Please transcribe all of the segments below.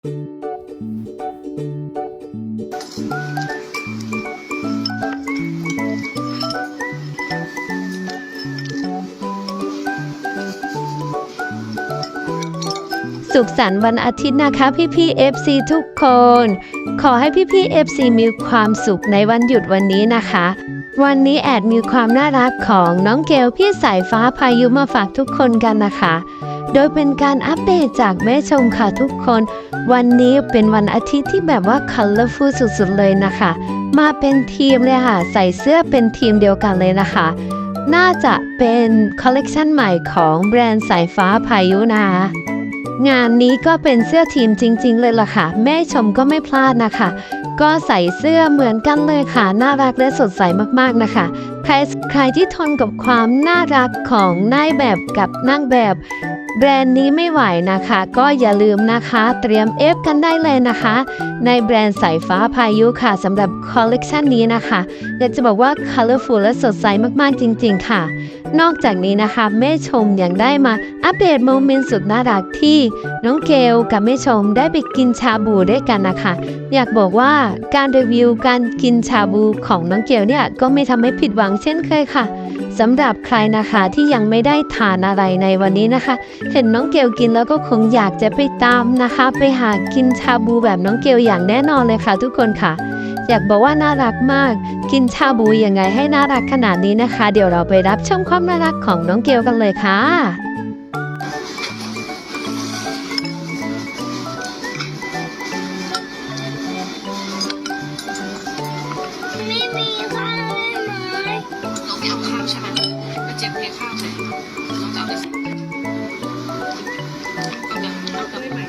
สุขสันต์วันอาทิตย์นะคะพี่ๆ FC ทุกคน ขอให้พี่ๆ FC มีความสุขในวันหยุดวันนี้นะคะวันนี้แอดมีความน่ารักของน้องเกลพี่สายฟ้าพายุมาฝากทุกคนกันนะคะโดยเป็นการอัปเดตจากแม่ชมค่ะทุกคนวันนี้เป็นวันอาทิตย์ที่แบบว่า colorful สุดๆเลยนะคะมาเป็นทีมเลยค่ะใส่เสื้อเป็นทีมเดียวกันเลยนะคะน่าจะเป็นคอลเลกชันใหม่ของแบรนด์สายฟ้าพายุนะคะงานนี้ก็เป็นเสื้อทีมจริงๆเลยล่ะค่ะแม่ชมก็ไม่พลาดนะคะก็ใส่เสื้อเหมือนกันเลยค่ะน่ารักและสดใสมากๆนะคะใครที่ทนกับความน่ารักของนายแบบกับนางแบบแบรนด์นี้ไม่ไหวนะคะก็อย่าลืมนะคะเตรียมเอฟกันได้เลยนะคะในแบรนด์สายฟ้าพายุค่ะสำหรับคอลเลกชันนี้นะคะอยากจะบอกว่า colorful และสดใสมากๆจริงๆค่ะนอกจากนี้นะคะแม่ชมยังได้มาอัปเดตโมเมนต์สุดน่ารักที่น้องเกลกับแม่ชมได้ไปกินชาบูด้วยกันนะคะอยากบอกว่าการรีวิวการกินชาบูของน้องเกลเนี่ยก็ไม่ทำให้ผิดหวังเช่นเคยค่ะสำหรับใครนะคะที่ยังไม่ได้ทานอะไรในวันนี้นะคะเห็นน้องเกลกินแล้วก็คงอยากจะไปตามนะคะไปหากินชาบูแบบน้องเกลอย่างแน่นอนเลยค่ะทุกคนค่ะอยากบอกว่าน่ารักมากกินชาบูยังไงให้น่ารักขนาดนี้นะคะเดี๋ยวเราไปรับชมความน่ารักของน้องเกลกันเลยค่ะไม่มีข้าวเลยไหมน้องไม่เอาข้าวใช่ไหมก็เจ็บเพียข้าวใช่ไหมน้องจะเอาได้สิเอาได้ไหม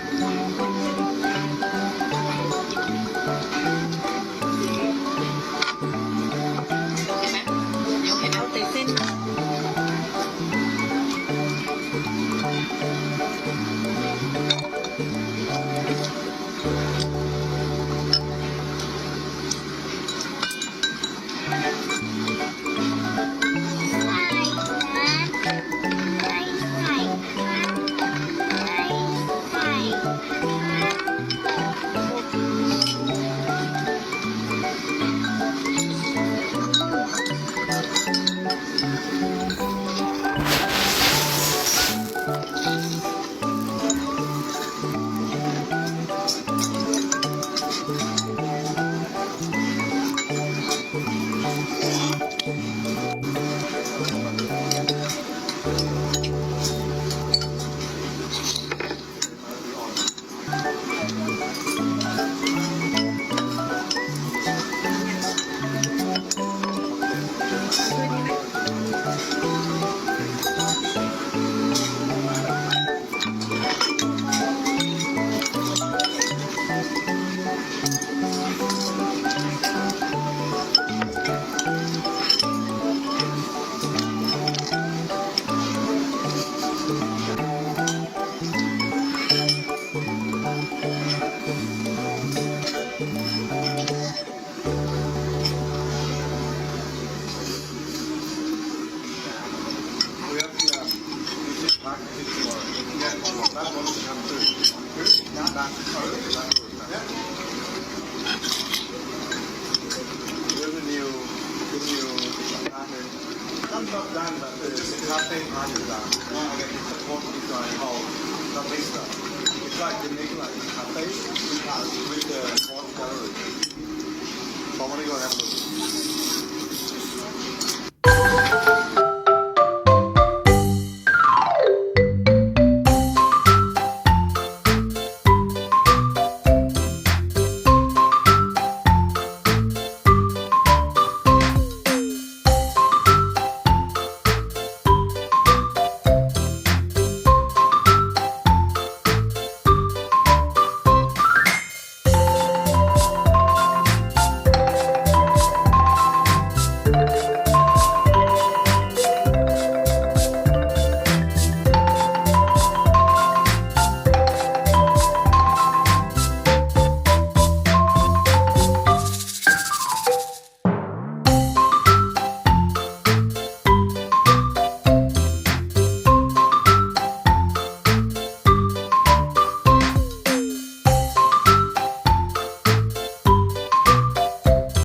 It's like the nigga, like cafe.